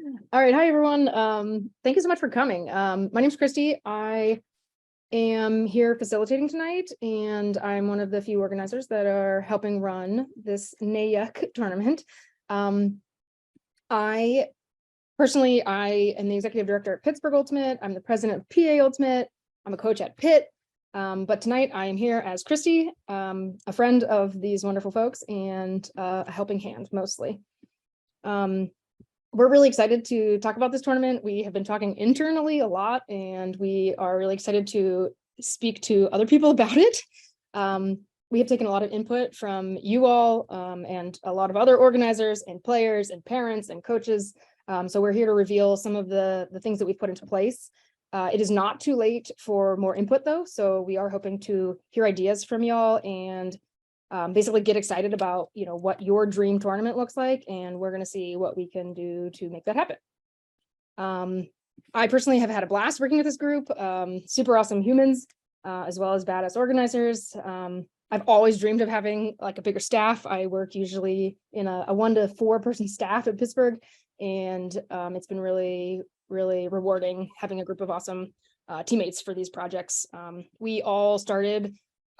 All right. Hi, everyone. Thank you so much for coming. My name's Christy. I am here facilitating tonight, and I'm one of the few organizers that are helping run this NAYUC tournament. I am the executive director at Pittsburgh Ultimate. I'm the president of PA Ultimate. I'm a coach at Pitt. But tonight I am here as Christy, a friend of these wonderful folks and a helping hand mostly. We're really excited to talk about this tournament. We have been talking internally a lot, and we are really excited to speak to other people about it. We have taken a lot of input from you all and a lot of other organizers and players and parents and coaches. So we're here to reveal some of the things that we've put into place. It is not too late for more input though. So we are hoping to hear ideas from y'all and basically get excited about, what your dream tournament looks like. And we're going to see what we can do to make that happen. I personally have had a blast working with this group, super awesome humans, as well as badass organizers. I've always dreamed of having like a bigger staff. I work usually in a 1 to 4 person staff at Pittsburgh. And it's been really, really rewarding having a group of awesome teammates for these projects. We all started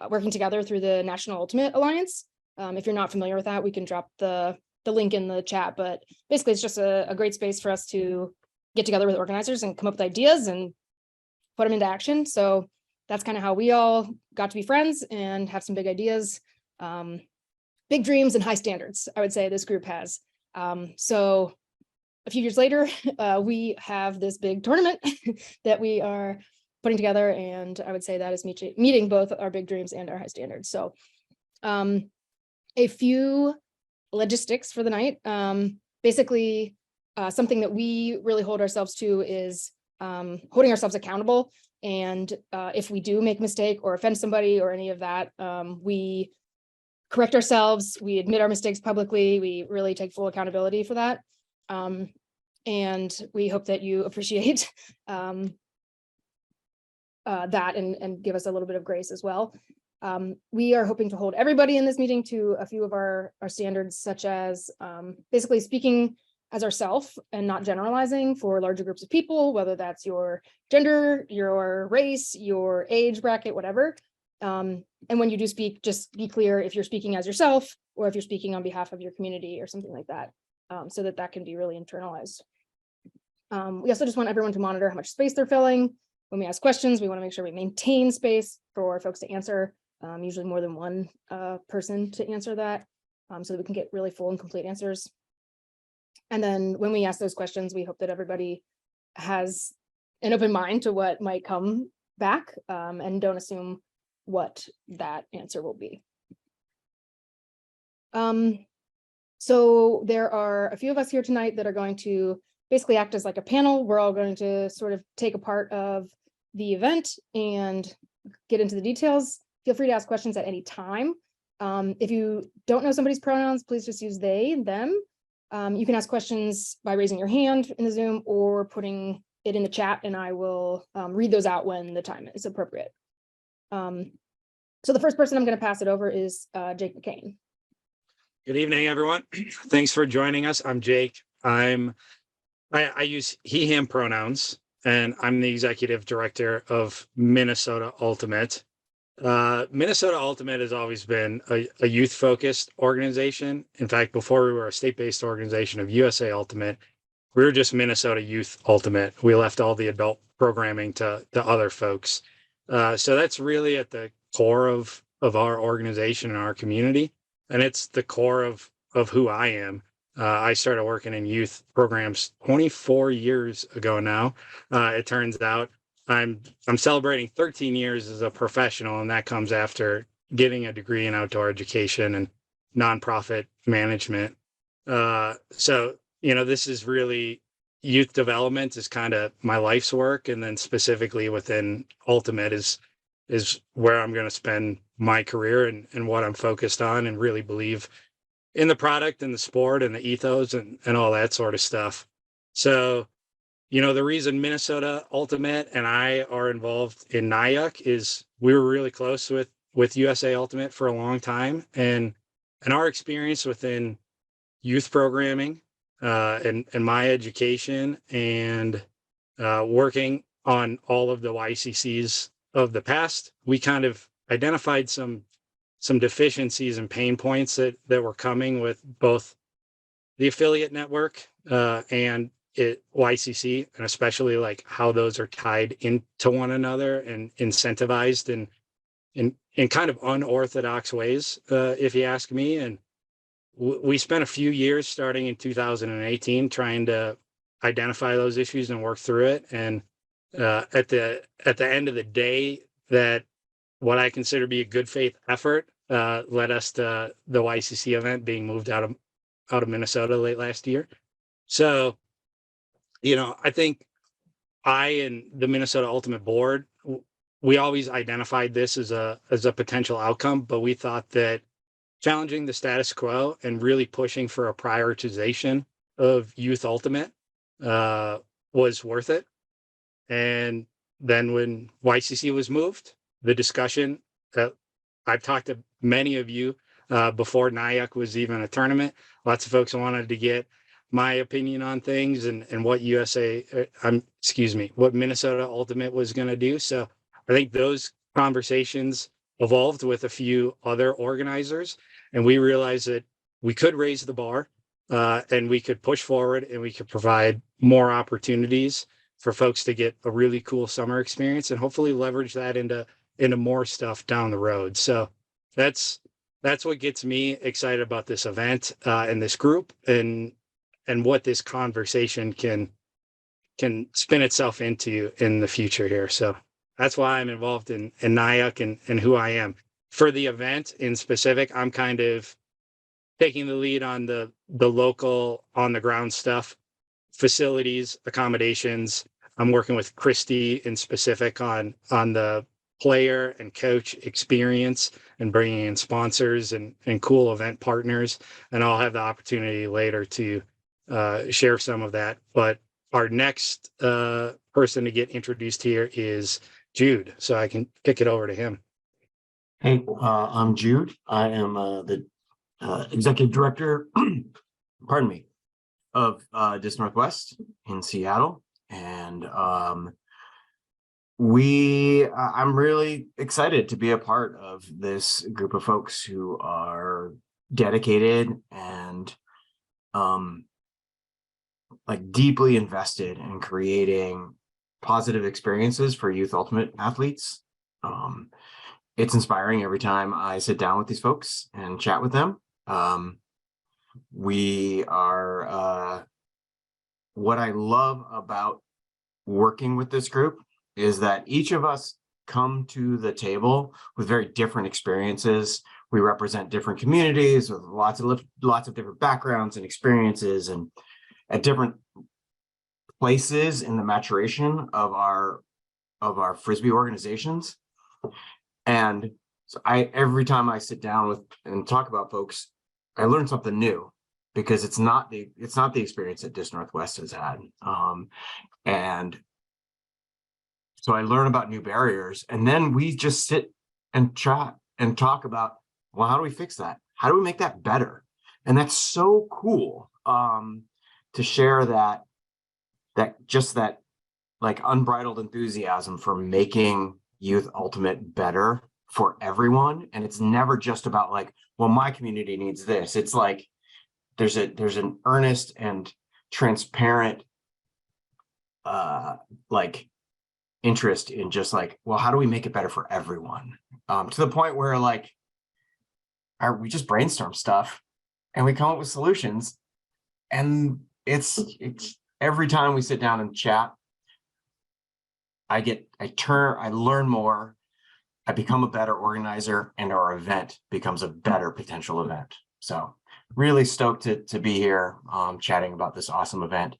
working together through the National Ultimate Alliance. If you're not familiar with that, we can drop the link in the chat, but basically it's just a great space for us to get together with organizers and come up with ideas and put them into action. So that's kind of how we all got to be friends and have some big ideas, big dreams and high standards, I would say this group has. So a few years later, we have this big tournament that we are putting together, and I would say that is meeting both our big dreams and our high standards. So a few logistics for the night. Basically, something that we really hold ourselves to is holding ourselves accountable. And if we do make a mistake or offend somebody or any of that, we correct ourselves, we admit our mistakes publicly, we really take full accountability for that. And we hope that you appreciate that and give us a little bit of grace as well. We are hoping to hold everybody in this meeting to a few of our standards, such as basically speaking as ourselves and not generalizing for larger groups of people, whether that's your gender, your race, your age bracket, whatever. And when you do speak, just be clear if you're speaking as yourself or if you're speaking on behalf of your community or something like that, so that can be really internalized. We also just want everyone to monitor how much space they're filling. When we ask questions, we want to make sure we maintain space for folks to answer, usually more than one person to answer that, so that we can get really full and complete answers. And then when we ask those questions, we hope that everybody has an open mind to what might come back, and don't assume what that answer will be. So there are a few of us here tonight that are going to basically act as like a panel. We're all going to sort of take a part of the event and get into the details. Feel free to ask questions at any time. If you don't know somebody's pronouns, please just use they, them. You can ask questions by raising your hand in the Zoom or putting it in the chat, and I will read those out when the time is appropriate. So the first person I'm going to pass it over is Jake McCain. Good evening, everyone. Thanks for joining us. I'm Jake. I use he, him pronouns, and I'm the executive director of Minnesota Ultimate. Minnesota Ultimate has always been a youth-focused organization. In fact, before we were a state-based organization of USA Ultimate, we were just Minnesota Youth Ultimate. We left all the adult programming to other folks. So that's really at the core of our organization and our community. And it's the core of who I am. I started working in youth programs 24 years ago now. It turns out I'm celebrating 13 years as a professional, and that comes after getting a degree in outdoor education and nonprofit management. So, this is really youth development is kind of my life's work. And then specifically within Ultimate is where I'm going to spend my career and what I'm focused on, and really believe in the product and the sport and the ethos and all that sort of stuff. So, the reason Minnesota Ultimate and I are involved in NAYUC is we were really close with USA Ultimate for a long time. And our experience within youth programming in my education and working on all of the YCCs of the past, we kind of identified some deficiencies and pain points that were coming with both the affiliate network and YCC, and especially like how those are tied into one another and incentivized in kind of unorthodox ways, if you ask me. And we spent a few years starting in 2018 trying to identify those issues and work through it. And at the end of the day, that what I consider to be a good faith effort led us to the YCC event being moved out of Minnesota late last year. So, I think I and the Minnesota Ultimate Board, we always identified this as a potential outcome, but we thought that challenging the status quo and really pushing for a prioritization of Youth Ultimate was worth it. And then when YCC was moved, the discussion that I've talked to many of you before NAYUC was even a tournament. Lots of folks wanted to get my opinion on things and what what Minnesota Ultimate was going to do. So I think those conversations evolved with a few other organizers, and we realized that we could raise the bar and we could push forward and we could provide more opportunities for folks to get a really cool summer experience and hopefully leverage that into more stuff down the road. So that's what gets me excited about this event and this group and what this conversation can spin itself into in the future here. So that's why I'm involved in NAYUC and who I am. For the event in specific, I'm kind of taking the lead on the local on the ground stuff, facilities, accommodations. I'm working with Christy in specific on the player and coach experience and bringing in sponsors and cool event partners. And I'll have the opportunity later to share some of that. But our next person to get introduced here is Jude. So I can kick it over to him. Hey, I'm Jude. I am the executive director, pardon me, of Dis Northwest in Seattle. And I'm really excited to be a part of this group of folks who are dedicated and like deeply invested in creating positive experiences for Youth Ultimate athletes. It's inspiring every time I sit down with these folks and chat with them. We are, what I love about working with this group is that each of us come to the table with very different experiences. We represent different communities with lots of different backgrounds and experiences, and at different places in the maturation of our Frisbee organizations. And so every time I sit down with and talk about folks, I learn something new, because it's not the experience that Dis Northwest has had. And so I learn about new barriers, and then we just sit and chat and talk about, well, how do we fix that? How do we make that better? And that's so cool to share that like unbridled enthusiasm for making Youth Ultimate better for everyone. And it's never just about like, well, my community needs this. It's like there's an earnest and transparent like interest in just like, well, how do we make it better for everyone? To the point where like we just brainstorm stuff and we come up with solutions. And it's every time we sit down and chat, I learn more, I become a better organizer, and our event becomes a better potential event. So really stoked to be here chatting about this awesome event.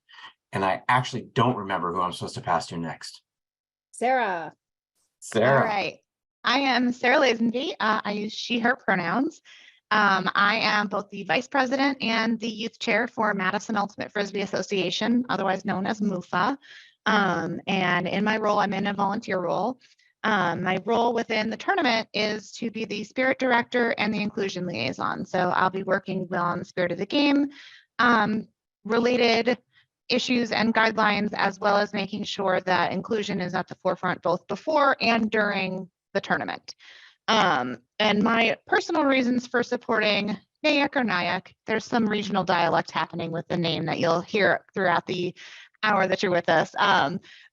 And I actually don't remember who I'm supposed to pass to next. Sarah. All right. I am Sarah Lazenby. I use she, her pronouns. I am both the vice president and the youth chair for Madison Ultimate Frisbee Association, otherwise known as MUFA. And in my role, I'm in a volunteer role. My role within the tournament is to be the spirit director and the inclusion liaison. So I'll be working on the spirit of the game, related issues and guidelines, as well as making sure that inclusion is at the forefront both before and during the tournament. And my personal reasons for supporting NAYUC or NAYUC, there's some regional dialect happening with the name that you'll hear throughout the hour that you're with us.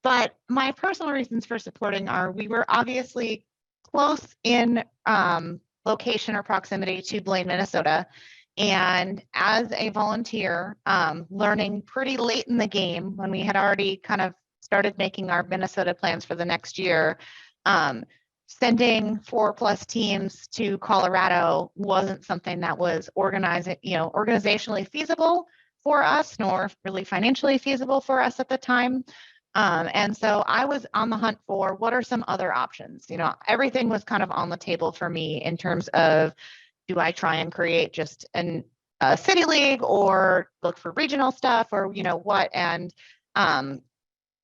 But my personal reasons for supporting are, we were obviously close in location or proximity to Blaine, Minnesota. And as a volunteer, learning pretty late in the game, when we had already kind of started making our Minnesota plans for the next year, sending 4+ teams to Colorado wasn't something that was organizationally feasible for us, nor really financially feasible for us at the time. And so I was on the hunt for what are some other options. Everything was kind of on the table for me in terms of, do I try and create just a city league or look for regional stuff, or what? And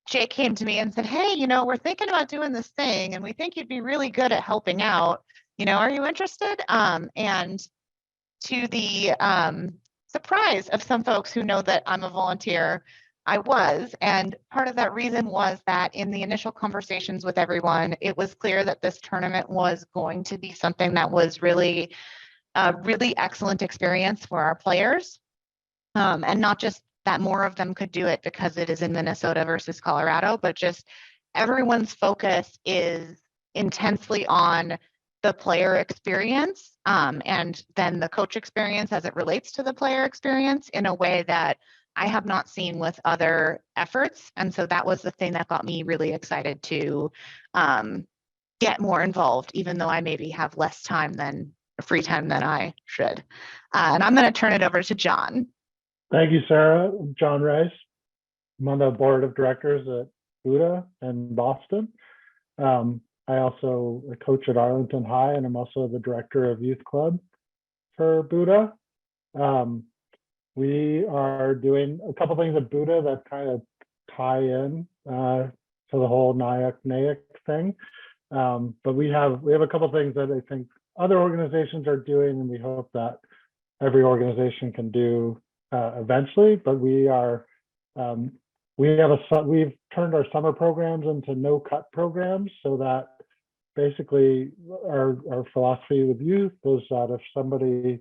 Jake came to me and said, hey, we're thinking about doing this thing and we think you'd be really good at helping out. Are you interested? And to the surprise of some folks who know that I'm a volunteer, I was. And part of that reason was that in the initial conversations with everyone, it was clear that this tournament was going to be something that was really a really excellent experience for our players. And not just that more of them could do it because it is in Minnesota versus Colorado, but just everyone's focus is intensely on the player experience, and then the coach experience as it relates to the player experience in a way that I have not seen with other efforts. And so that was the thing that got me really excited to get more involved, even though I maybe have less time than free time than I should. And I'm going to turn it over to John. Thank you, Sarah. I'm John Rice. I'm on the board of directors at Buddha in Boston. I also coach at Arlington High, and I'm also the director of youth club for Buddha. We are doing a couple things at Buddha that kind of tie in to the whole NAYUC thing. But we have a couple things that I think other organizations are doing, and we hope that every organization can do eventually. But we've turned our summer programs into no-cut programs, so that basically our philosophy with youth is that if somebody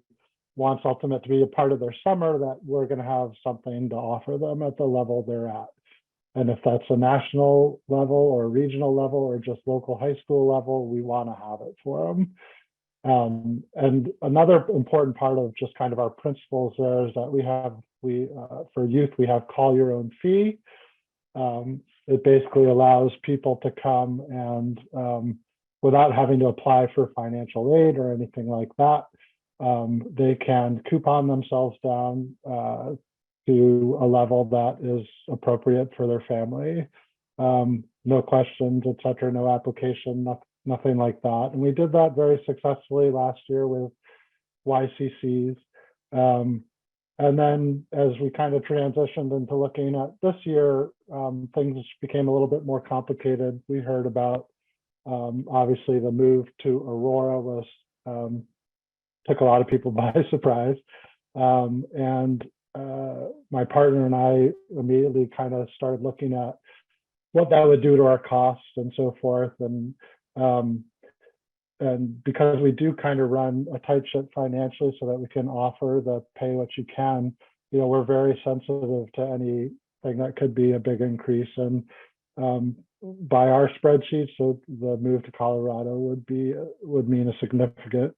wants Ultimate to be a part of their summer, that we're going to have something to offer them at the level they're at. And if that's a national level or regional level or just local high school level, we want to have it for them. And another important part of just kind of our principles there is that for youth, we have call your own fee. It basically allows people to come and without having to apply for financial aid or anything like that, they can coupon themselves down to a level that is appropriate for their family. No questions, et cetera, no application, nothing like that. And we did that very successfully last year with YCCs. And then as we kind of transitioned into looking at this year, things became a little bit more complicated. We heard about, obviously, the move to Aurora took a lot of people by surprise. And my partner and I immediately kind of started looking at what that would do to our costs and so forth. And because we do kind of run a tight ship financially so that we can offer the pay what you can, we're very sensitive to anything that could be a big increase. And by our spreadsheets, so the move to Colorado would mean a significant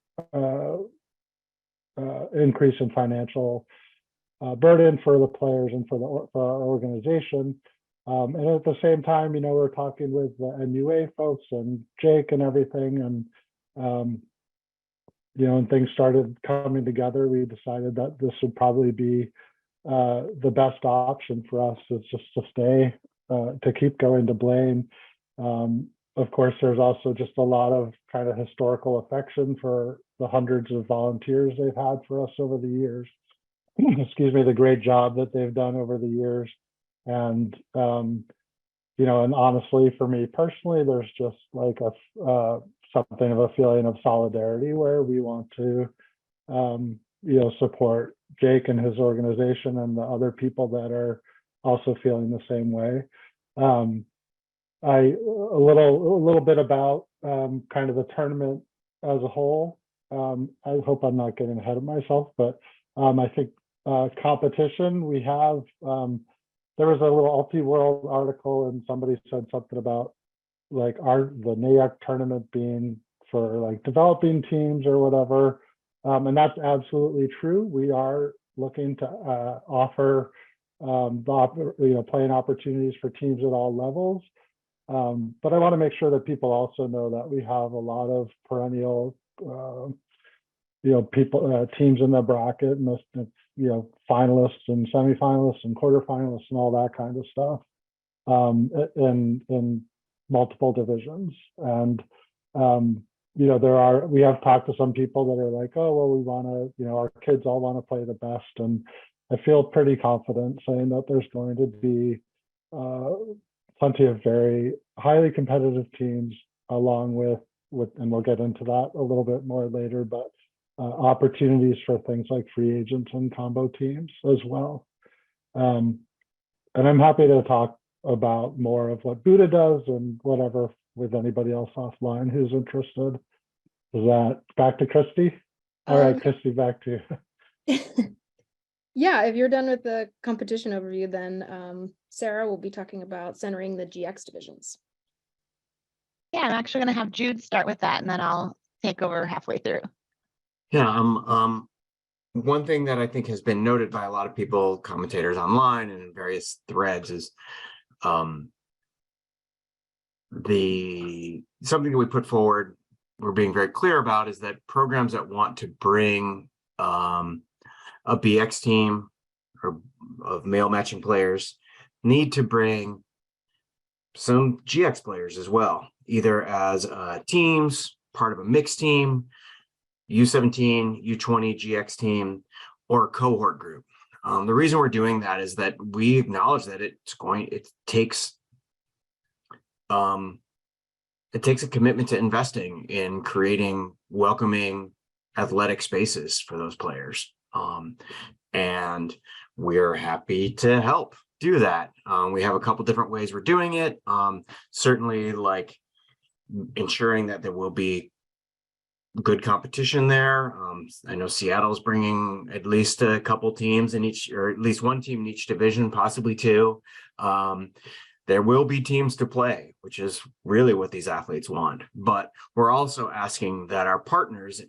increase in financial burden for the players and for our organization. And at the same time, we're talking with the NUA folks and Jake and everything, and and things started coming together. We decided that this would probably be the best option for us, is just to stay, to keep going to Blaine. Of course, there's also just a lot of kind of historical affection for the hundreds of volunteers they've had for us over the years. Excuse me, the great job that they've done over the years. And, and honestly, for me personally, there's just like something of a feeling of solidarity where we want to support Jake and his organization and the other people that are also feeling the same way. A little bit about kind of the tournament as a whole. I hope I'm not getting ahead of myself, but I think competition, we have, there was a little Ulti-World article and somebody said something about like the NAYUC tournament being for like developing teams or whatever. And that's absolutely true. We are looking to offer playing opportunities for teams at all levels. But I want to make sure that people also know that we have a lot of perennial, teams in the bracket, and finalists and semifinalists and quarterfinalists and all that kind of stuff in multiple divisions. And we have talked to some people that are like, oh, well, we want to, our kids all want to play the best. And I feel pretty confident saying that there's going to be plenty of very highly competitive teams, along with, and we'll get into that a little bit more later, but opportunities for things like free agents and combo teams as well. And I'm happy to talk about more of what Buddha does and whatever with anybody else offline who's interested. Is that back to Christy? All right, Christy, back to you. Yeah, if you're done with the competition overview, then Sarah will be talking about centering the GX divisions. Yeah, I'm actually going to have Jude start with that, and then I'll take over halfway through. Yeah, one thing that I think has been noted by a lot of people, commentators online and in various threads, is something that we put forward, we're being very clear about, is that programs that want to bring a BX team or of male matching players need to bring some GX players as well, either as teams, part of a mixed team, U17, U20 GX team, or a cohort group. The reason we're doing that is that we acknowledge that it takes a commitment to investing in creating welcoming athletic spaces for those players. And we're happy to help do that. We have a couple different ways we're doing it. Certainly, like ensuring that there will be good competition there. I know Seattle's bringing at least a couple teams in each, or at least one team in each division, possibly two. There will be teams to play, which is really what these athletes want. But we're also asking that our partners,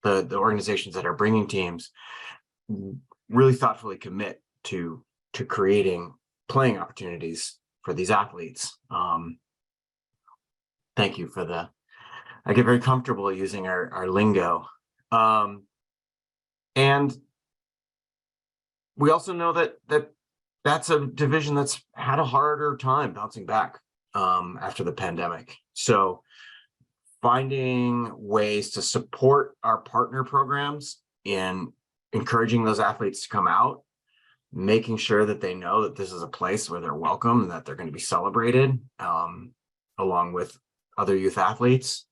the organizations that are bringing teams, really thoughtfully commit to creating playing opportunities for these athletes. Thank you for I get very comfortable using our lingo. And we also know that's a division that's had a harder time bouncing back after the pandemic. So finding ways to support our partner programs in encouraging those athletes to come out, making sure that they know that this is a place where they're welcome and that they're going to be celebrated along with other youth athletes,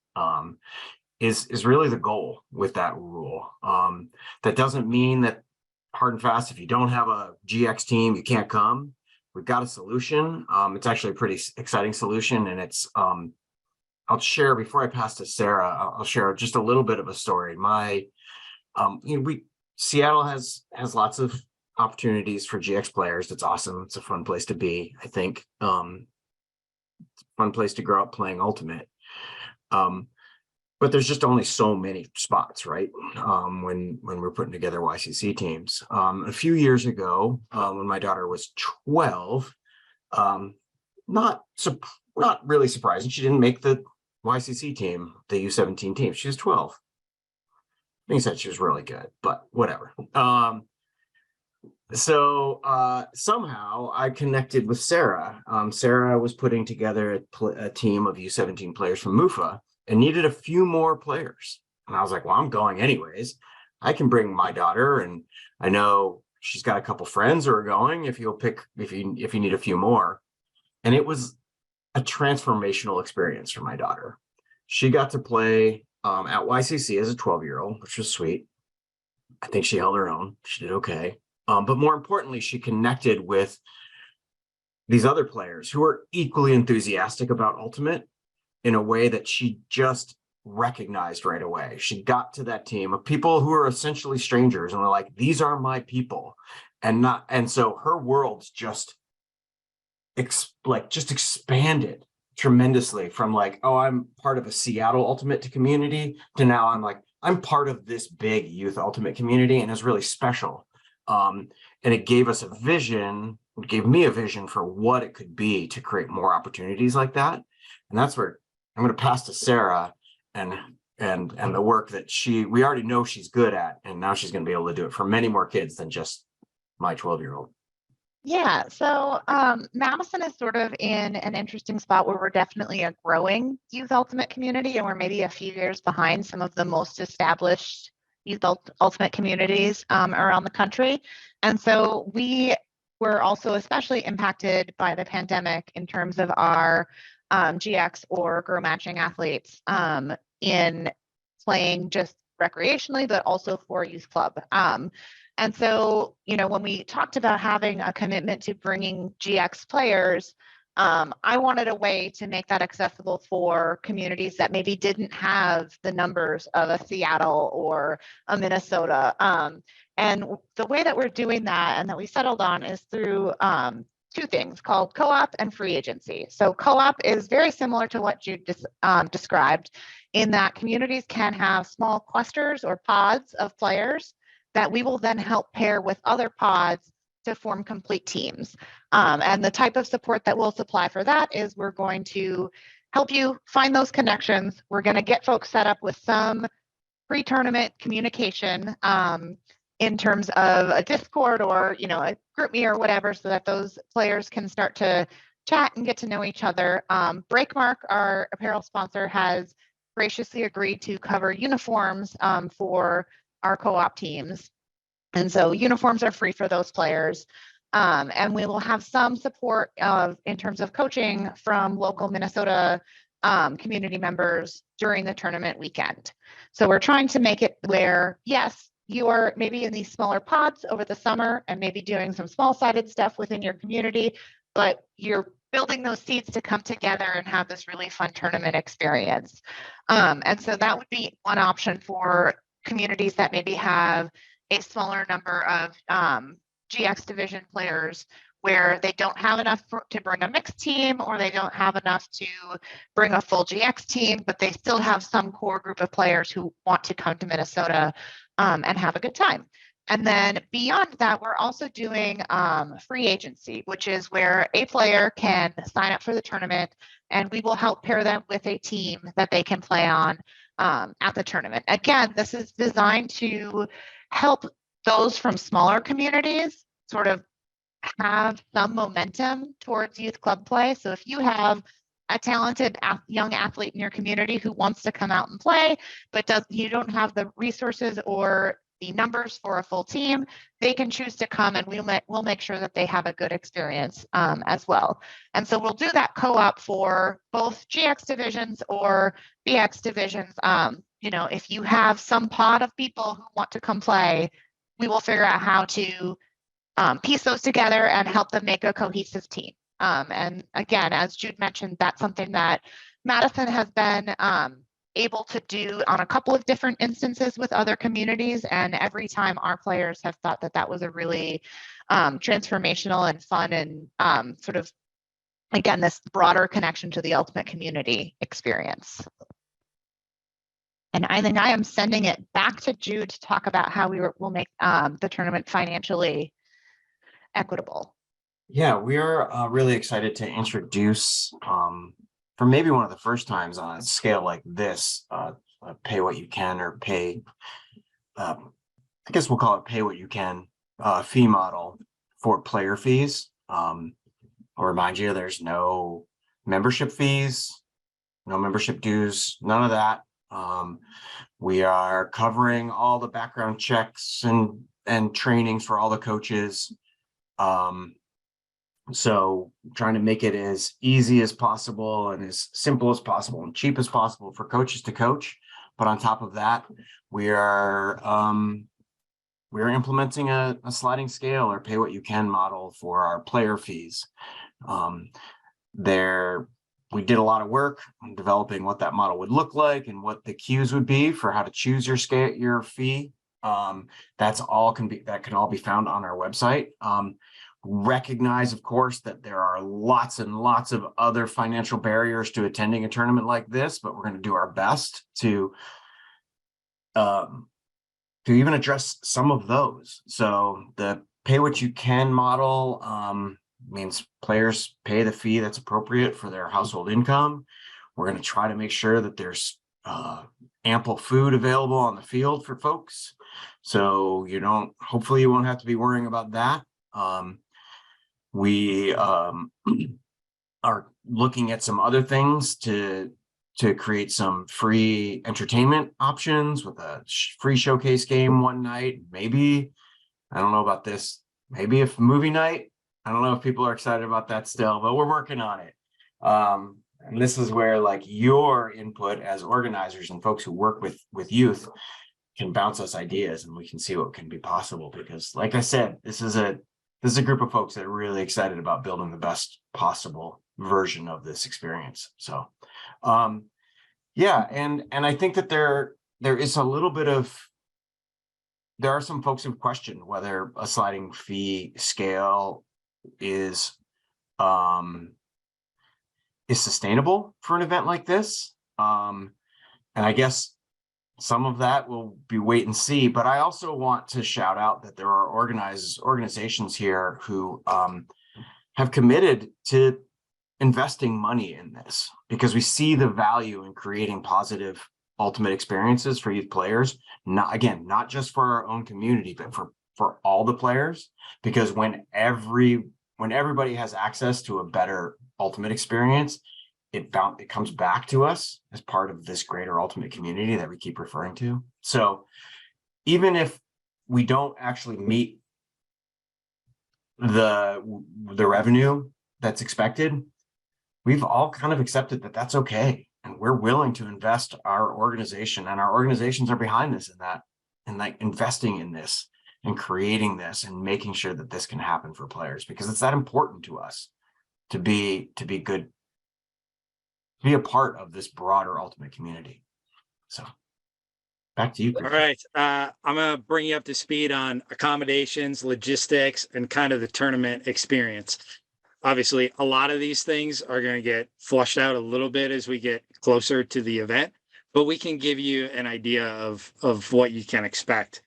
is really the goal with that rule. That doesn't mean that hard and fast, if you don't have a GX team, you can't come. We've got a solution. It's actually a pretty exciting solution, and it's I'll share, before I pass to Sarah, I'll share just a little bit of a story. Seattle has lots of opportunities for GX players. It's awesome. It's a fun place to be, I think. Fun place to grow up playing Ultimate. But there's just only so many spots, right? When we're putting together YCC teams. A few years ago, when my daughter was 12, not really surprising, she didn't make the YCC team, the U17 team. She was 12. I think said she was really good, but whatever. So somehow I connected with Sarah. Sarah was putting together a team of U17 players from MUFA and needed a few more players. And I was like, well, I'm going anyways. I can bring my daughter, and I know she's got a couple friends who are going if you need a few more. And it was a transformational experience for my daughter. She got to play at YCC as a 12-year-old, which was sweet. I think she held her own. She did okay. But more importantly, she connected with these other players who are equally enthusiastic about Ultimate in a way that she just recognized right away. She got to that team of people who are essentially strangers and were like, these are my people. And so her world's just expanded tremendously from like, oh, I'm part of a Seattle Ultimate community to now I'm part of this big youth Ultimate community, and it's really special. And it gave us a vision, it gave me a vision for what it could be to create more opportunities like that. And that's where I'm going to pass to Sarah and the work that we already know she's good at, and now she's going to be able to do it for many more kids than just my 12-year-old. Yeah, so Madison is sort of in an interesting spot where we're definitely a growing youth ultimate community, and we're maybe a few years behind some of the most established youth ultimate communities around the country. And so we were also especially impacted by the pandemic in terms of our GX or girl matching athletes in playing just recreationally, but also for youth club. And so, when we talked about having a commitment to bringing GX players, I wanted a way to make that accessible for communities that maybe didn't have the numbers of a Seattle or a Minnesota. And the way that we're doing that and that we settled on is through two things called co-op and free agency. So co-op is very similar to what Jude described, in that communities can have small clusters or pods of players that we will then help pair with other pods to form complete teams. And the type of support that we'll supply for that is we're going to help you find those connections. We're going to get folks set up with some pre-tournament communication in terms of a Discord or, a GroupMe or whatever, so that those players can start to chat and get to know each other. Breakmark, our apparel sponsor, has graciously agreed to cover uniforms for our co-op teams. And so uniforms are free for those players. And we will have some support in terms of coaching from local Minnesota community members during the tournament weekend. So we're trying to make it where, yes, you are maybe in these smaller pods over the summer and maybe doing some small-sided stuff within your community, but you're building those seeds to come together and have this really fun tournament experience. And so that would be one option for communities that maybe have a smaller number of GX division players where they don't have enough to bring a mixed team, or they don't have enough to bring a full GX team, but they still have some core group of players who want to come to Minnesota and have a good time. And then beyond that, we're also doing free agency, which is where a player can sign up for the tournament and we will help pair them with a team that they can play on at the tournament. Again, this is designed to help those from smaller communities sort of have some momentum towards youth club play. So if you have a talented young athlete in your community who wants to come out and play, but you don't have the resources or the numbers for a full team, they can choose to come, and we'll make sure that they have a good experience as well. And so we'll do that co-op for both GX divisions or BX divisions. If you have some pod of people who want to come play, we will figure out how to piece those together and help them make a cohesive team. And again, as Jude mentioned, that's something that Madison has been able to do on a couple of different instances with other communities. And every time our players have thought that that was a really transformational and fun and sort of, again, this broader connection to the ultimate community experience. And I think I am sending it back to Jude to talk about how we'll make the tournament financially equitable. Yeah, we are really excited to introduce, for maybe one of the first times on a scale like this, pay what you can, or pay, I guess we'll call it pay what you can fee model for player fees. I'll remind you, there's no membership fees, no membership dues, none of that. We are covering all the background checks and trainings for all the coaches. So trying to make it as easy as possible and as simple as possible and cheap as possible for coaches to coach. But on top of that, we are we're implementing a sliding scale or pay what you can model for our player fees. We did a lot of work on developing what that model would look like and what the cues would be for how to choose your fee. That can all be found on our website. Recognize, of course, that there are lots and lots of other financial barriers to attending a tournament like this, but we're going to do our best to even address some of those. So the pay what you can model means players pay the fee that's appropriate for their household income. We're going to try to make sure that there's ample food available on the field for folks. So hopefully you won't have to be worrying about that. We are looking at some other things to create some free entertainment options with a free showcase game one night. Maybe, I don't know about this, maybe a movie night. I don't know if people are excited about that still, but we're working on it. And this is where like your input as organizers and folks who work with youth can bounce us ideas and we can see what can be possible. Because like I said, this is a group of folks that are really excited about building the best possible version of this experience. So yeah, and I think that there is a little bit of, there are some folks who've questioned whether a sliding fee scale is sustainable for an event like this. And I guess some of that will be wait and see, but I also want to shout out that there are organizations here who have committed to investing money in this because we see the value in creating positive ultimate experiences for youth players. Not just for our own community, but for all the players, because when everybody has access to a better ultimate experience, it comes back to us as part of this greater ultimate community that we keep referring to. So even if we don't actually meet the revenue that's expected, we've all kind of accepted that that's okay. And we're willing to invest our organization, and our organizations are behind this and like investing in this and creating this and making sure that this can happen for players, because it's that important to us to be good, to be a part of this broader ultimate community. So back to you, Chris. All right. I'm going to bring you up to speed on accommodations, logistics, and kind of the tournament experience. Obviously, a lot of these things are going to get flushed out a little bit as we get closer to the event, but we can give you an idea of what you can expect.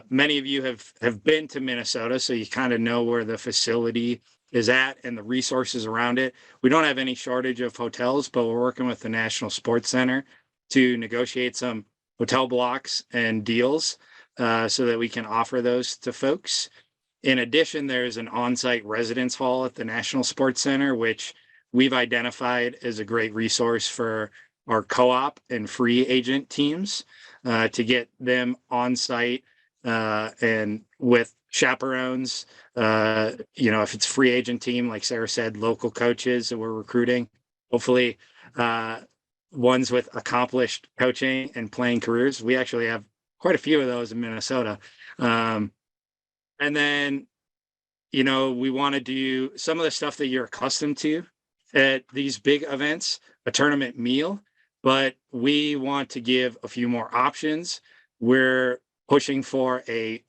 Many of you have been to Minnesota, so you kind of know where the facility is at and the resources around it. We don't have any shortage of hotels, but we're working with the National Sports Center to negotiate some hotel blocks and deals so that we can offer those to folks. In addition, there's an on-site residence hall at the National Sports Center, which we've identified as a great resource for our co-op and free agent teams to get them on-site and with chaperones. If it's free agent team, like Sarah said, local coaches that we're recruiting, hopefully ones with accomplished coaching and playing careers. We actually have quite a few of those in Minnesota. And then, we want to do some of the stuff that you're accustomed to at these big events, a tournament meal, but we want to give a few more options. We're pushing for a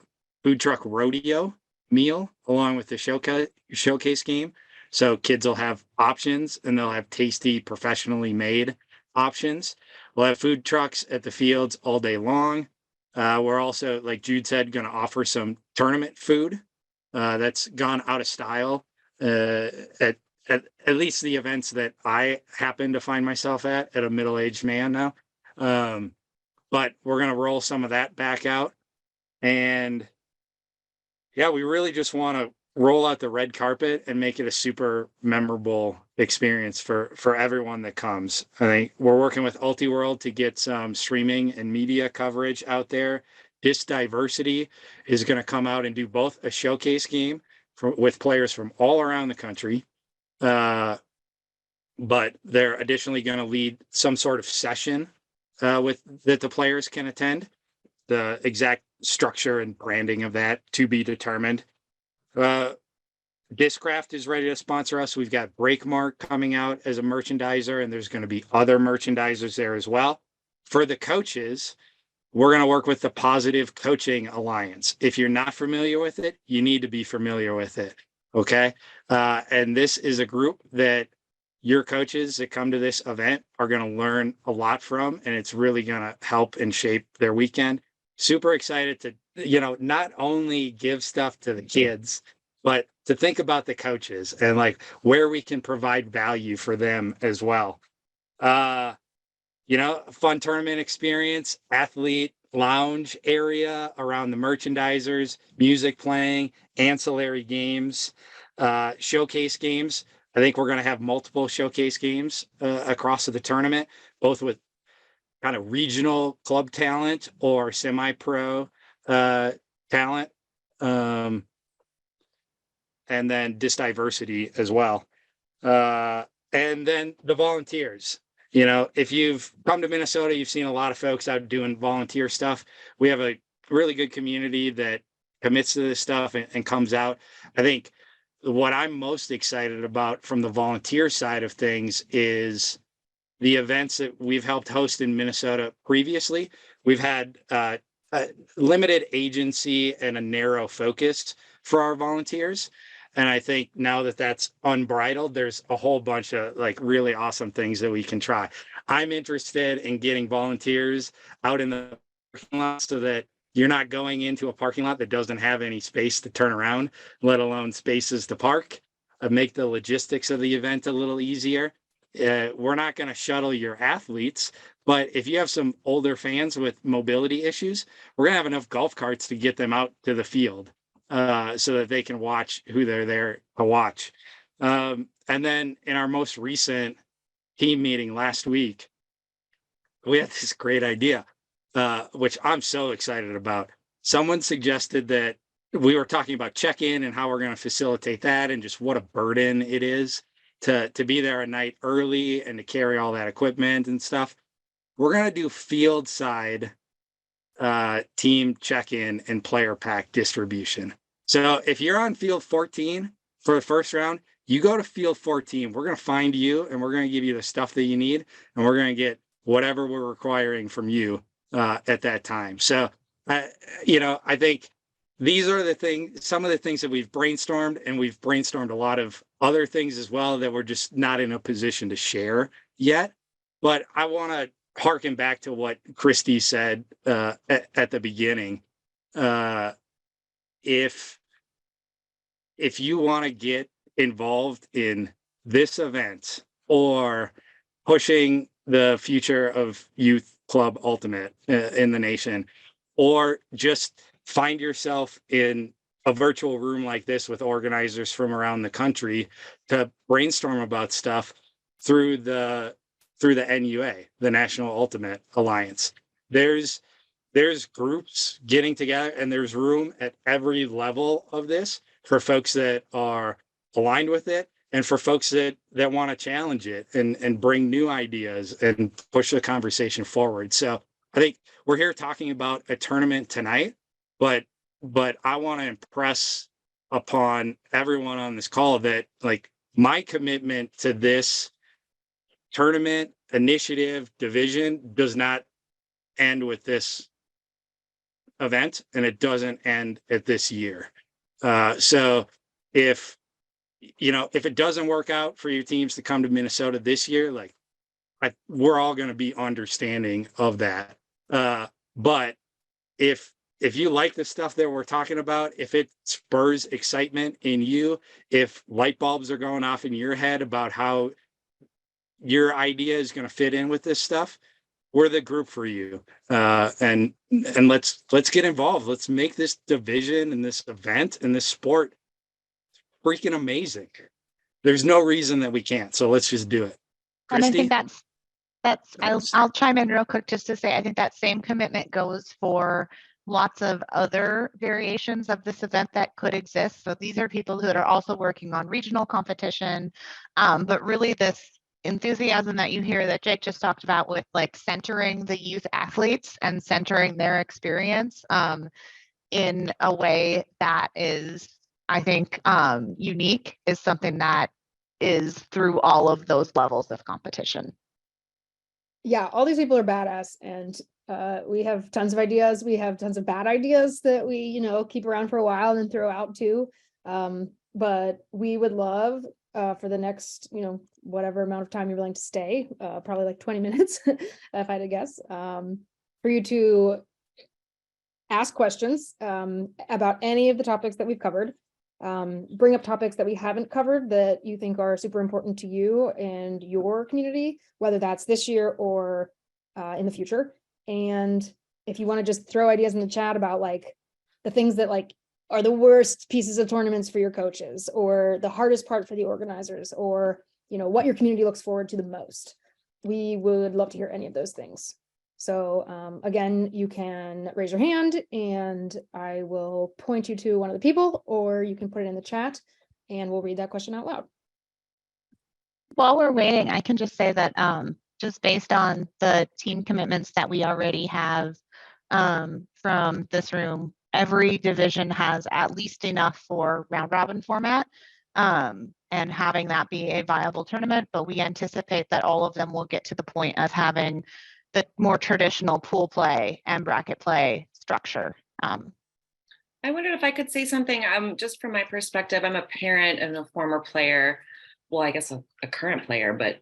food truck rodeo meal along with the showcase game. So kids will have options and they'll have tasty, professionally made options. We'll have food trucks at the fields all day long. We're also, like Jude said, going to offer some tournament food that's gone out of style at least the events that I happen to find myself at a middle-aged man now. But we're going to roll some of that back out. And yeah, we really just want to roll out the red carpet and make it a super memorable experience for everyone that comes. I think we're working with Ultiworld to get some streaming and media coverage out there. This Diversity is going to come out and do both a showcase game with players from all around the country. But they're additionally going to lead some sort of session that the players can attend. The exact structure and branding of that to be determined. Discraft is ready to sponsor us. We've got Breakmark coming out as a merchandiser, and there's going to be other merchandisers there as well. For the coaches, we're going to work with the Positive Coaching Alliance. If you're not familiar with it, you need to be familiar with it. Okay. And this is a group that your coaches that come to this event are going to learn a lot from, and it's really going to help and shape their weekend. Super excited to, not only give stuff to the kids, but to think about the coaches and like where we can provide value for them as well. A fun tournament experience, athlete lounge area around the merchandisers, music playing, ancillary games, showcase games. I think we're going to have multiple showcase games across the tournament, both with kind of regional club talent or semi-pro talent. And then diversity as well. And then the volunteers. If you've come to Minnesota, you've seen a lot of folks out doing volunteer stuff. We have a really good community that commits to this stuff and comes out. I think what I'm most excited about from the volunteer side of things is the events that we've helped host in Minnesota previously. We've had a limited agency and a narrow focus for our volunteers. And I think now that that's unbridled, there's a whole bunch of like really awesome things that we can try. I'm interested in getting volunteers out in the parking lot so that you're not going into a parking lot that doesn't have any space to turn around, let alone spaces to park. Make the logistics of the event a little easier. We're not going to shuttle your athletes, but if you have some older fans with mobility issues, we're going to have enough golf carts to get them out to the field. So that they can watch who they're there to watch. And then in our most recent team meeting last week, we had this great idea, which I'm so excited about. Someone suggested that we were talking about check-in and how we're going to facilitate that and just what a burden it is to be there a night early and to carry all that equipment and stuff. We're going to do field side team check-in and player pack distribution. So if you're on field 14 for the first round, you go to field 14. We're going to find you and we're going to give you the stuff that you need, and we're going to get whatever we're requiring from you at that time. So, I think these are some of the things that we've brainstormed, and we've brainstormed a lot of other things as well that we're just not in a position to share yet. But I want to harken back to what Christy said at the beginning. If you want to get involved in this event or pushing the future of Youth Club Ultimate in the nation, or just find yourself in a virtual room like this with organizers from around the country to brainstorm about stuff through the NUA, the National Ultimate Alliance. There's groups getting together, and there's room at every level of this for folks that are aligned with it and for folks that want to challenge it and bring new ideas and push the conversation forward. So I think we're here talking about a tournament tonight, but I want to impress upon everyone on this call that like my commitment to this tournament initiative division does not end with this event, and it doesn't end at this year. So if it doesn't work out for your teams to come to Minnesota this year, like we're all going to be understanding of that. But if you like the stuff that we're talking about, if it spurs excitement in you, if light bulbs are going off in your head about how your idea is going to fit in with this stuff, we're the group for you. And let's get involved. Let's make this division and this event and this sport freaking amazing. There's no reason that we can't. So let's just do it. And I Christy? think I'll chime in real quick just to say, I think that same commitment goes for lots of other variations of this event that could exist. So these are people who are also working on regional competition, but really this enthusiasm that you hear that Jake just talked about with like centering the youth athletes and centering their experience in a way that is, I think, unique is something that is through all of those levels of competition. Yeah, all these people are badass, and we have tons of ideas. We have tons of bad ideas that we, keep around for a while and then throw out too. But we would love for the next, whatever amount of time you're willing to stay, probably like 20 minutes, if I had to guess, for you to ask questions about any of the topics that we've covered. Bring up topics that we haven't covered that you think are super important to you and your community, whether that's this year or in the future. And if you want to just throw ideas in the chat about like the things that like are the worst pieces of tournaments for your coaches, or the hardest part for the organizers, or what your community looks forward to the most, we would love to hear any of those things. So again, you can raise your hand and I will point you to one of the people, or you can put it in the chat and we'll read that question out loud. While we're waiting, I can just say that just based on the team commitments that we already have from this room, every division has at least enough for round robin format and having that be a viable tournament, but we anticipate that all of them will get to the point of having the more traditional pool play and bracket play structure. I wondered if I could say something. Just from my perspective, I'm a parent and a former player. Well, I guess a current player, but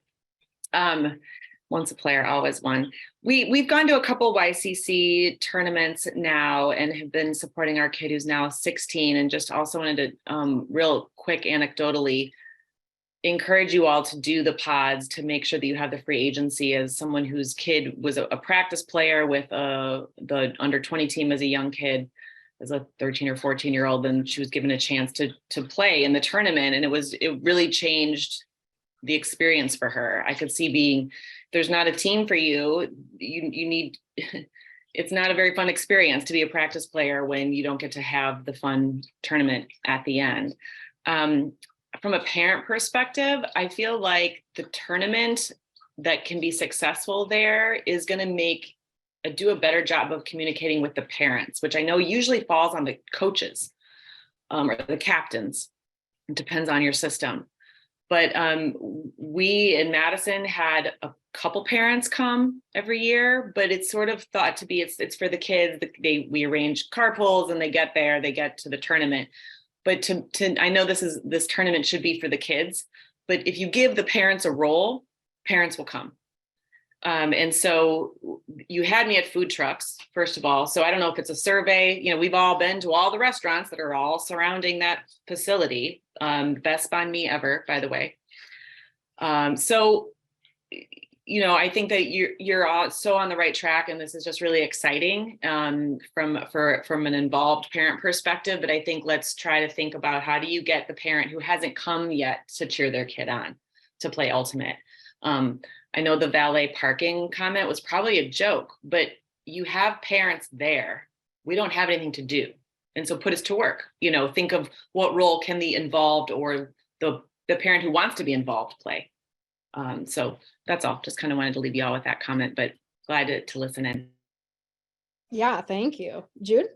once a player, always one. We've gone to a couple YCC tournaments now and have been supporting our kid who's now 16, and just also wanted to real quick anecdotally encourage you all to do the pods to make sure that you have the free agency. As someone whose kid was a practice player with the under 20 team as a young kid, as a 13 or 14-year-old, and she was given a chance to play in the tournament, and it really changed the experience for her. I could see there's not a team for you need it's not a very fun experience to be a practice player when you don't get to have the fun tournament at the end. From a parent perspective, I feel like the tournament that can be successful there is going to do a better job of communicating with the parents, which I know usually falls on the coaches or the captains. It depends on your system. But we in Madison had a couple parents come every year, but it's sort of thought to be, it's for the kids. We arrange carpools and they get to the tournament. But I know this tournament should be for the kids, but if you give the parents a role, parents will come. And so you had me at food trucks, first of all. So I don't know if it's a survey, we've all been to all the restaurants that are all surrounding that facility. Best banh mi ever, by the way. So, I think that you're all so on the right track, and this is just really exciting from an involved parent perspective. But I think let's try to think about, how do you get the parent who hasn't come yet to cheer their kid on to play Ultimate? I know the valet parking comment was probably a joke, but you have parents there. We don't have anything to do. And so put us to work, think of what role can the involved or the parent who wants to be involved play. So that's all. Just kind of wanted to leave you all with that comment, but glad to listen in. Yeah, thank you. Jude?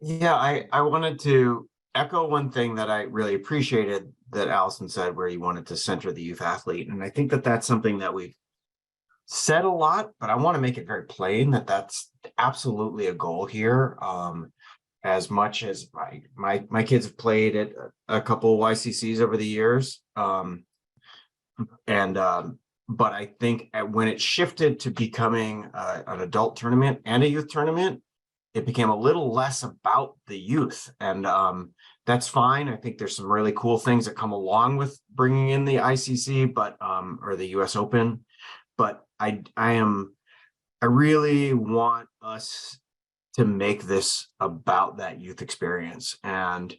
Yeah, I wanted to echo one thing that I really appreciated that Allison said, where you wanted to center the youth athlete. And I think that that's something that we've said a lot, but I want to make it very plain that that's absolutely a goal here. As much as my kids have played at a couple YCCs over the years. But I think when it shifted to becoming an adult tournament and a youth tournament, it became a little less about the youth, and that's fine. I think there's some really cool things that come along with bringing in the ICC, or the US Open. But I really want us to make this about that youth experience, and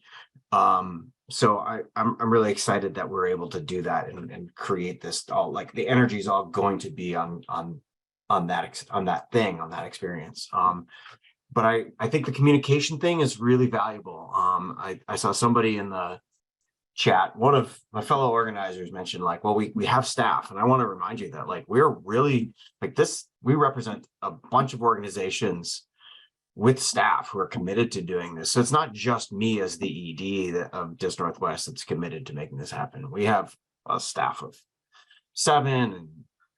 so I'm really excited that we're able to do that and create this. All like the energy is all going to be on that experience. But I think the communication thing is really valuable. I saw somebody in the chat, one of my fellow organizers mentioned like, well, we have staff, and I want to remind you that like we're really like this. We represent a bunch of organizations with staff who are committed to doing this. So it's not just me as the ED of Dis Northwest that's committed to making this happen. We have a staff of 7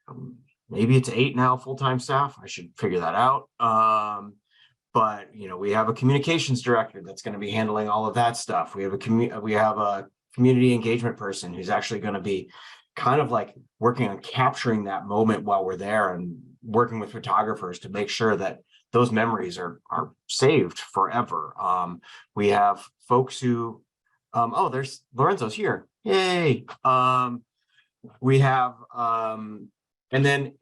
and maybe it's 8 now full-time staff. I should figure that out. But we have a communications director that's going to be handling all of that stuff. We have a community engagement person who's actually going to be kind of like working on capturing that moment while we're there and working with photographers to make sure that those memories are saved forever. We have folks who, oh, there's Lorenzo's here. Yay. We have, and then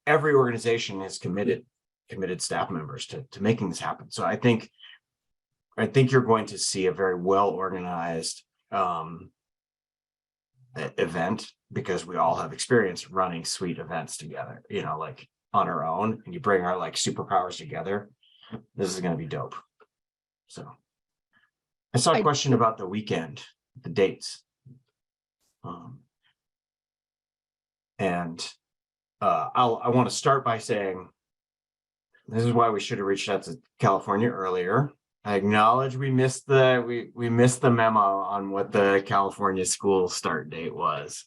every organization is committed staff members to making this happen. So I think you're going to see a very well organized event, because we all have experience running sweet events together, like on our own, and you bring our like superpowers together. This is going to be dope. So I saw a question about the weekend, the dates. And I want to start by saying this is why we should have reached out to California earlier. I acknowledge we missed the memo on what the California school start date was.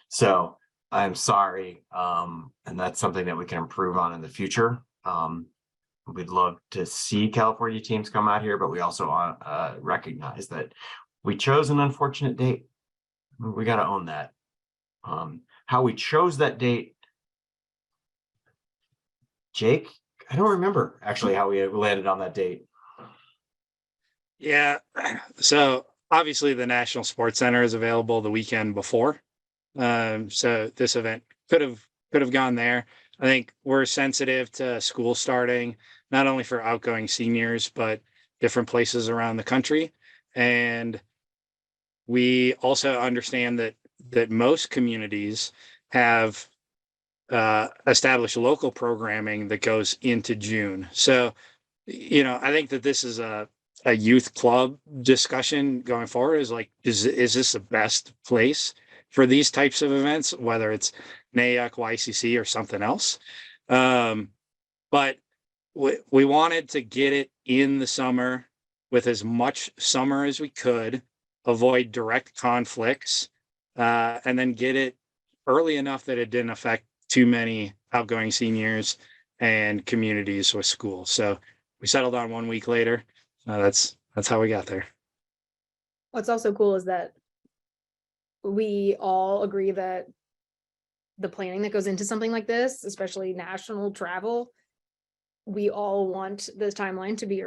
So I'm sorry, and that's something that we can improve on in the future. We'd love to see California teams come out here, but we also recognize that we chose an unfortunate date. We got to own that. How we chose that date, Jake, I don't remember actually how we landed on that date. Yeah, so obviously the National Sports Center is available the weekend before. So this event could have gone there. I think we're sensitive to school starting, not only for outgoing seniors, but different places around the country. And we also understand that most communities have established local programming that goes into June. So, I think that this is a youth club discussion going forward, is like, is this the best place for these types of events, whether it's NAYUC, YCC, or something else. But we wanted to get it in the summer with as much summer as we could, avoid direct conflicts, and then get it early enough that it didn't affect too many outgoing seniors and communities with schools. So we settled on 1 week later. That's how we got there. What's also cool is that we all agree that the planning that goes into something like this, especially national travel, we all want this timeline to be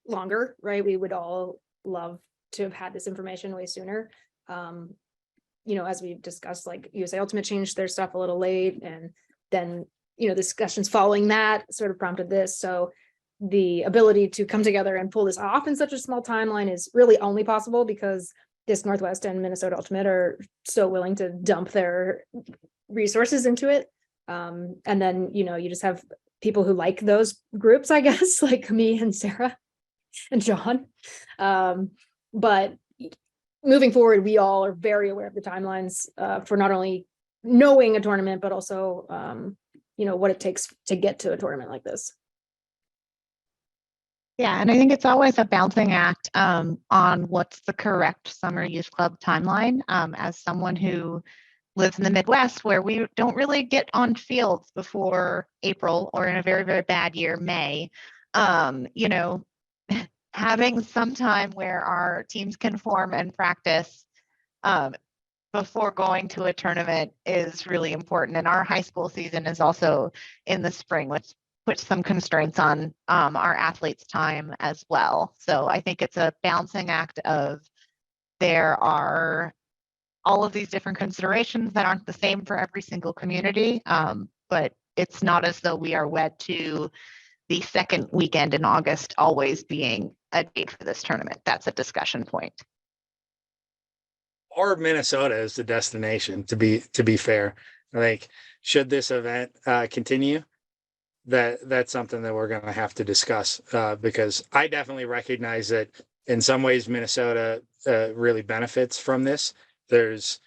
longer, right? We would all love to have had this information way sooner. As we've discussed, like USA Ultimate changed their stuff a little late, and then, discussions following that sort of prompted this. So the ability to come together and pull this off in such a small timeline is really only possible because Dis Northwest and Minnesota Ultimate are so willing to dump their resources into it. And then, you just have people who like those groups, I guess, like me and Sarah and John. But moving forward, we all are very aware of the timelines for not only knowing a tournament, but also, what it takes to get to a tournament like this. Yeah, and I think it's always a balancing act on what's the correct summer youth club timeline. As someone who lives in the Midwest, where we don't really get on fields before April, or in a very, very bad year, May, having some time where our teams can form and practice before going to a tournament is really important. And our high school season is also in the spring, which puts some constraints on our athletes' time as well. So I think it's a balancing act of, there are all of these different considerations that aren't the same for every single community, but it's not as though we are wed to the second weekend in August always being a date for this tournament. That's a discussion point. Or Minnesota is the destination, to be fair. I think, should this event continue, that's something that we're going to have to discuss, because I definitely recognize that in some ways, Minnesota really benefits from this. There's,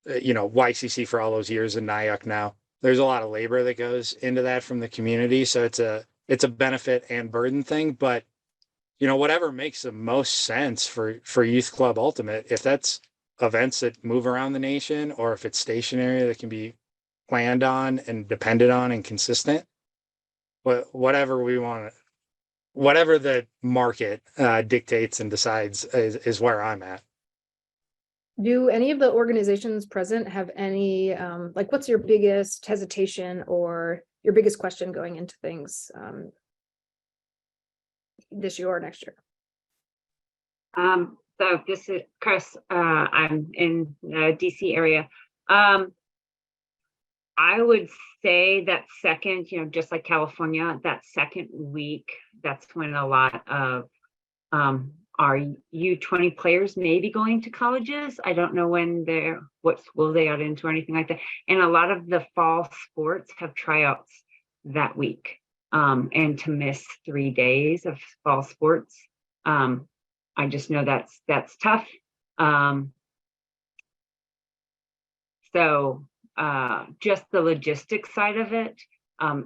YCC for all those years and NAYUC now. There's a lot of labor that goes into that from the community. So it's a benefit and burden thing. But, whatever makes the most sense for Youth Club Ultimate, if that's events that move around the nation or if it's stationary that can be planned on and depended on and consistent, but whatever we want, whatever the market dictates and decides is where I'm at. Do any of the organizations present have any, what's your biggest hesitation or your biggest question going into things this year or next year? So this is Chris. I'm in the DC area. I would say that second, just like California, that second week, that's when a lot of our U20 players may be going to colleges. I don't know what school they are into or anything like that. And a lot of the fall sports have tryouts that week. And to miss 3 days of fall sports, I just know that's tough. So just the logistics side of it,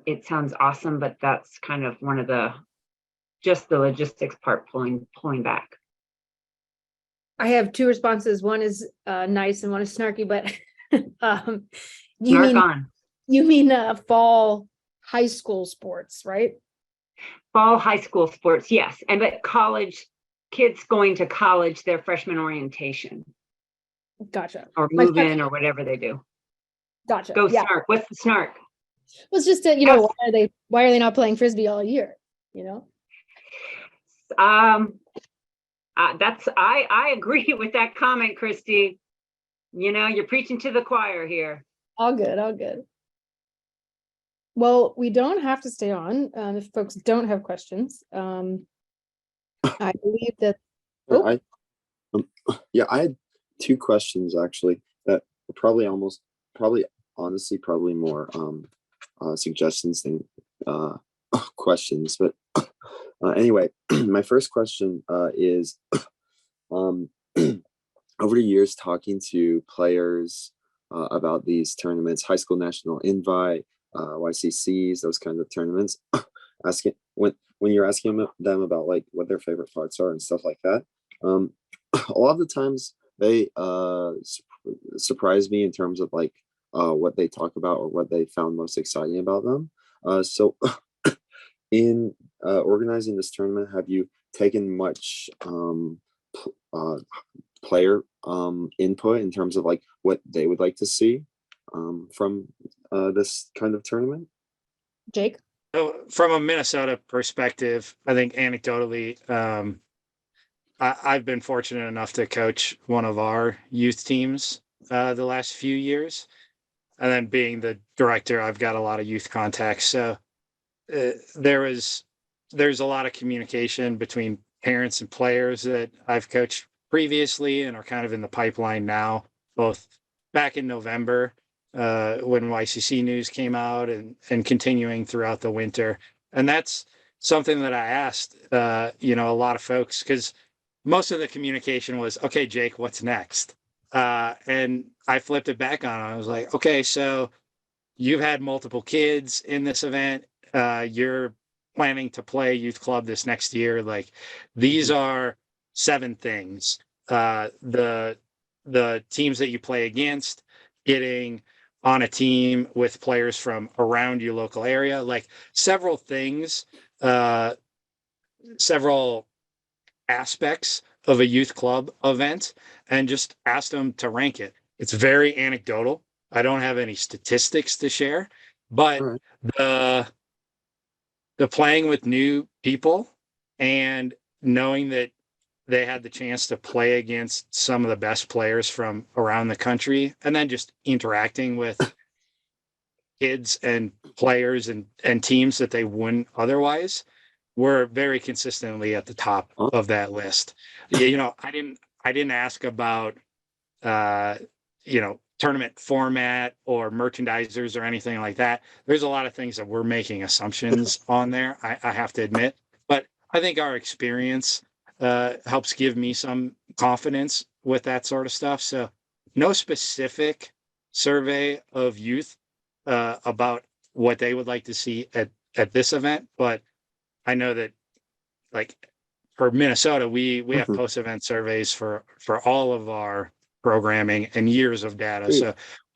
it sounds awesome, but that's kind of one of just the logistics part pulling back. I have two responses. One is nice and one is snarky, but you mean fall high school sports, right? Fall high school sports, yes. And but college, kids going to college, their freshman orientation. Gotcha. Or move in or whatever they do. Gotcha. Go snark. What's the snark? Well, it's just that, why are they not playing Frisbee all year? I agree with that comment, Christy. You're preaching to the choir here. All good. Well, we don't have to stay on if folks don't have questions. I believe that. I had two questions actually that were probably more suggestions than questions. But anyway, my first question is over the years talking to players about these tournaments, high school national invite, YCCs, those kinds of tournaments, asking when you're asking them about like what their favorite parts are and stuff like that, a lot of the times they surprise me in terms of like what they talk about or what they found most exciting about them. So in organizing this tournament, have you taken much player input in terms of like what they would like to see from this kind of tournament? Jake? So from a Minnesota perspective, I think anecdotally, I've been fortunate enough to coach one of our youth teams the last few years. And then being the director, I've got a lot of youth contacts. So there's a lot of communication between parents and players that I've coached previously and are kind of in the pipeline now, both back in November when YCC news came out and continuing throughout the winter. And that's something that I asked, a lot of folks, because most of the communication was, okay, Jake, what's next? And I flipped it back on. I was like, okay, so you've had multiple kids in this event. You're planning to play youth club this next year. Like these are 7 things. The teams that you play against, getting on a team with players from around your local area, like several things, several aspects of a youth club event, and just asked them to rank it. It's very anecdotal. I don't have any statistics to share, but the playing with new people and knowing that they had the chance to play against some of the best players from around the country, and then just interacting with kids and players and teams that they wouldn't otherwise, were very consistently at the top of that list. I didn't ask about tournament format or merchandisers or anything like that. There's a lot of things that we're making assumptions on there, I have to admit. But I think our experience helps give me some confidence with that sort of stuff. So no specific survey of youth about what they would like to see at this event, but I know that, like, for Minnesota, we have Mhm. post-event surveys for all of our programming and years of data. Sweet. So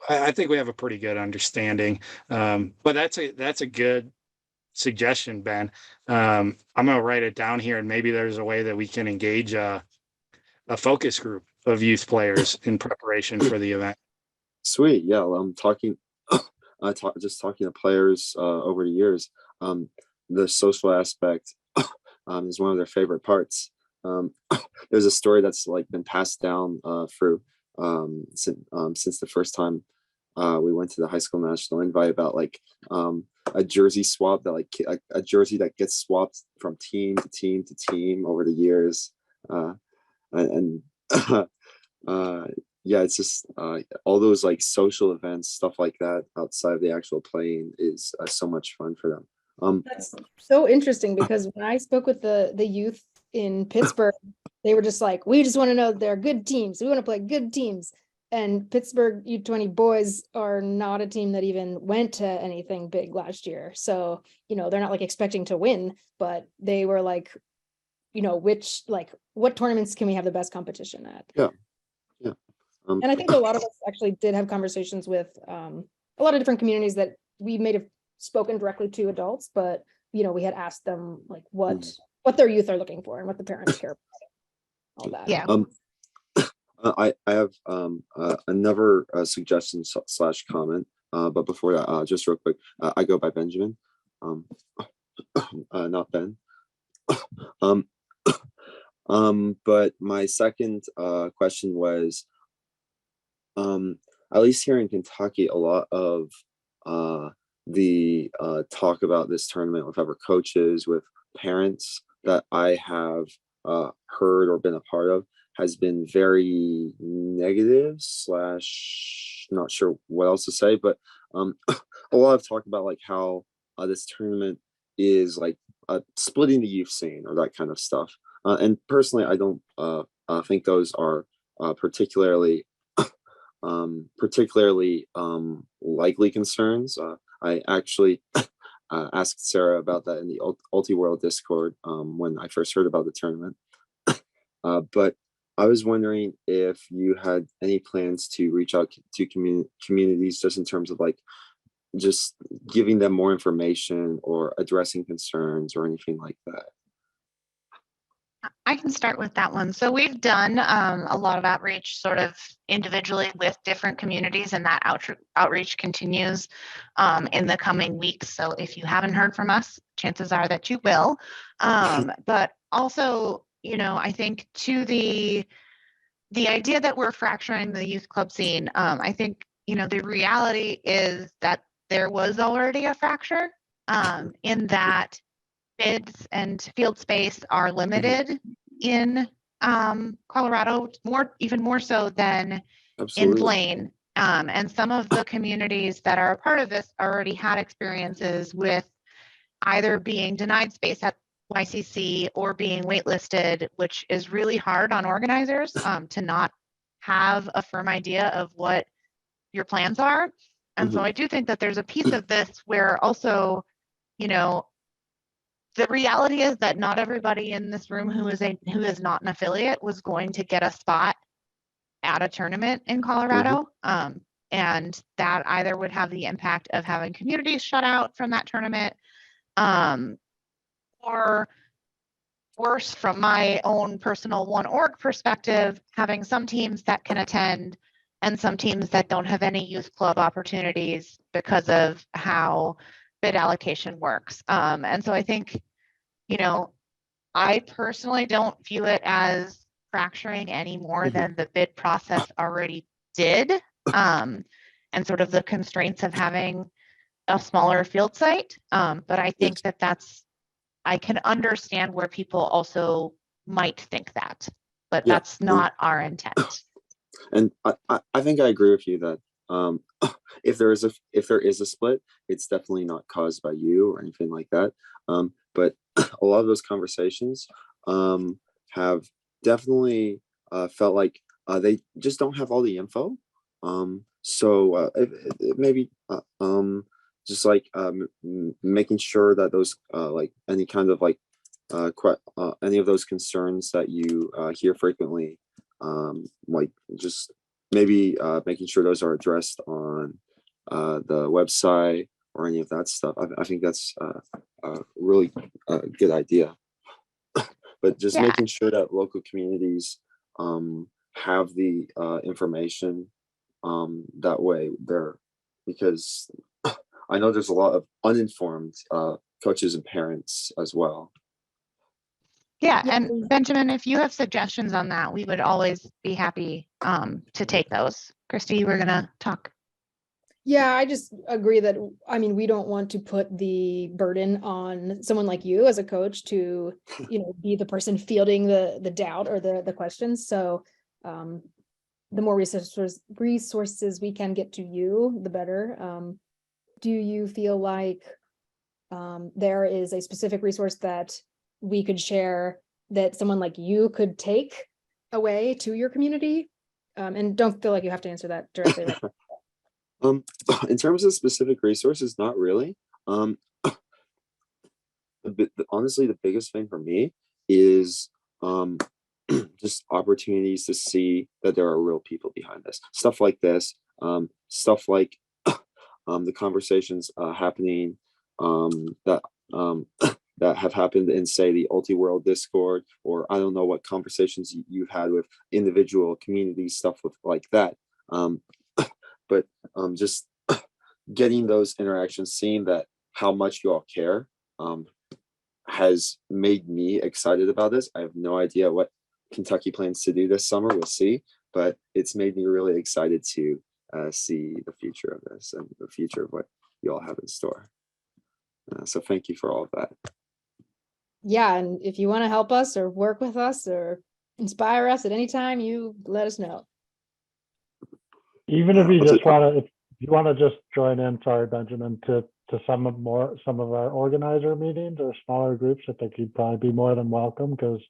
I think we have a pretty good understanding. But that's a good suggestion, Ben. I'm gonna write it down here, and maybe there's a way that we can engage a focus group of youth players in preparation for the event. Sweet. Yeah. Well, I'm talking, just talking to players over the years. The social aspect is one of their favorite parts. There's a story that's like been passed down through since the first time we went to the high school national invite about like a jersey swap that like a jersey that gets swapped from team to team to team over the years, and yeah, it's just all those like social events, stuff like that outside of the actual playing is so much fun for them. That's so interesting, because when I spoke with the youth in Pittsburgh, they were just like, we just want to know they're good teams. We want to play good teams. And Pittsburgh U20 boys are not a team that even went to anything big last year. So, they're not like expecting to win, but they were like, what tournaments can we have the best competition at? Yeah. And I think a lot of us actually did have conversations with a lot of different communities that we may have spoken directly to adults, but we had asked them like what their youth are looking for and what the parents care about, all that. Yeah. I have another suggestion slash comment, but before that, just real quick, I go by Benjamin, not Ben. But my second question was, at least here in Kentucky, a lot of the talk about this tournament with other coaches, with parents that I have heard or been a part of, has been very negative slash not sure what else to say, but a lot of talk about like how this tournament is like splitting the youth scene or that kind of stuff. And personally, I don't think those are particularly likely concerns. I actually asked Sarah about that in the Ulti World Discord when I first heard about the tournament. But I was wondering if you had any plans to reach out to communities just in terms of like just giving them more information or addressing concerns or anything like that. I can start with that one. So we've done a lot of outreach sort of individually with different communities, and that outreach continues in the coming weeks. So if you haven't heard from us, chances are that you will. But also, I think to the idea that we're fracturing the youth club scene, I think, the reality is that there was already a fracture in that bids and field space are limited in Colorado, even more so than in Blaine. And some of the communities that are a part of this already had experiences with either being denied space at YCC or being waitlisted, which is really hard on organizers to not have a firm idea of what your plans are. And so I do think that there's a piece of this where also, the reality is that not everybody in this room who is not an affiliate was going to get a spot at a tournament in Colorado. And that either would have the impact of having communities shut out from that tournament, or worse, from my own personal one org perspective, having some teams that can attend and some teams that don't have any youth club opportunities because of how bid allocation works. And so I think, I personally don't view it as fracturing any more than the bid process already did, and sort of the constraints of having a smaller field site. But I think I can understand where people also might think that, but that's not our intent. And I think I agree with you that if there is a split, it's definitely not caused by you or anything like that. But a lot of those conversations have definitely felt like they just don't have all the info. So maybe just like making sure that those like any kind of like any of those concerns that you hear frequently, like just maybe making sure those are addressed on the website or any of that stuff. I think that's a really good idea. But just Yeah. making sure that local communities have the information that way there, because I know there's a lot of uninformed coaches and parents as well. Yeah, Yeah. and Benjamin, if you have suggestions on that, we would always be happy to take those. Christy, you were gonna talk. Yeah, I just agree that, I mean, we don't want to put the burden on someone like you as a coach to, be the person fielding the doubt or the questions. So the more resources we can get to you, the better. Do you feel like there is a specific resource that we could share that someone like you could take away to your community? And don't feel like you have to answer that directly right now. In terms of specific resources, not really. Honestly, the biggest thing for me is just opportunities to see that there are real people behind this. Stuff like this, stuff like the conversations happening that that have happened in, say, the Ulti-World Discord, or I don't know what conversations you've had with individual communities, stuff with like that. But just getting those interactions, seeing that how much you all care, has made me excited about this. I have no idea what Kentucky plans to do this summer. We'll see, but it's made me really excited to see the future of this and the future of what you all have in store. So thank you for all of that. Yeah, and if you want to help us or work with us or inspire us at any time, you let us know. Even if you just want to, if you want to just join in, sorry, Benjamin, to some of our organizer meetings or smaller groups, I think you'd probably be more than welcome, because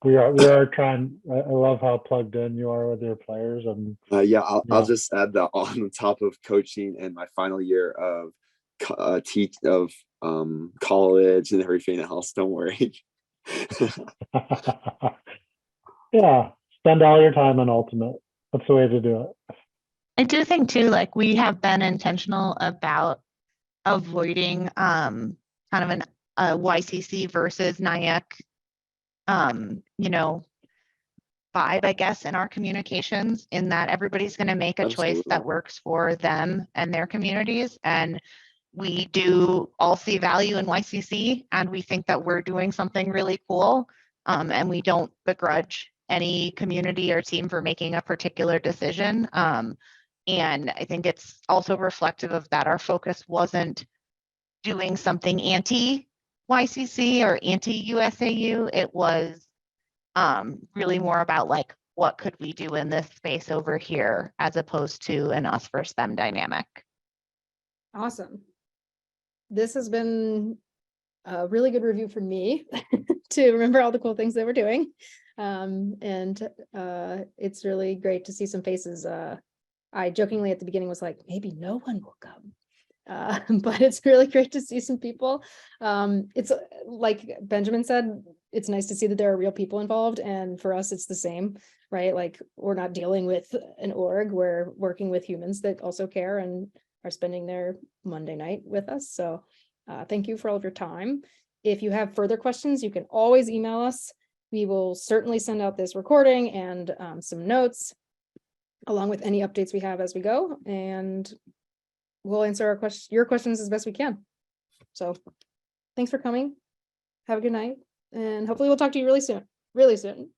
we are trying. I love how plugged in you are with your players, and yeah, I'll just add that on top of coaching and my final year of college and everything else. Don't worry. yeah, spend all your time on Ultimate. That's the way to do it. I do think too, like we have been intentional about avoiding kind of a YCC versus NAYUC, vibe, I guess, in our communications, in that everybody's going to make a choice that works for them and their communities. And we do all see value in YCC, and we think that we're doing something really cool. And we don't begrudge any community or team for making a particular decision. And I think it's also reflective of that our focus wasn't doing something anti-YCC or anti-USAU. It was really more about like, what could we do in this space over here, as opposed to an us versus them dynamic. Awesome. This has been a really good review for me to remember all the cool things that we're doing. And it's really great to see some faces. I jokingly at the beginning was like, maybe no one will come. But it's really great to see some people. It's like Benjamin said, it's nice to see that there are real people involved. And for us, it's the same, right? Like, we're not dealing with an org, we're working with humans that also care and are spending their Monday night with us. So thank you for all of your time. If you have further questions, you can always email us. We will certainly send out this recording and some notes, along with any updates we have as we go. And we'll answer your questions as best we can. So thanks for coming. Have a good night. And hopefully we'll talk to you really soon. Really soon.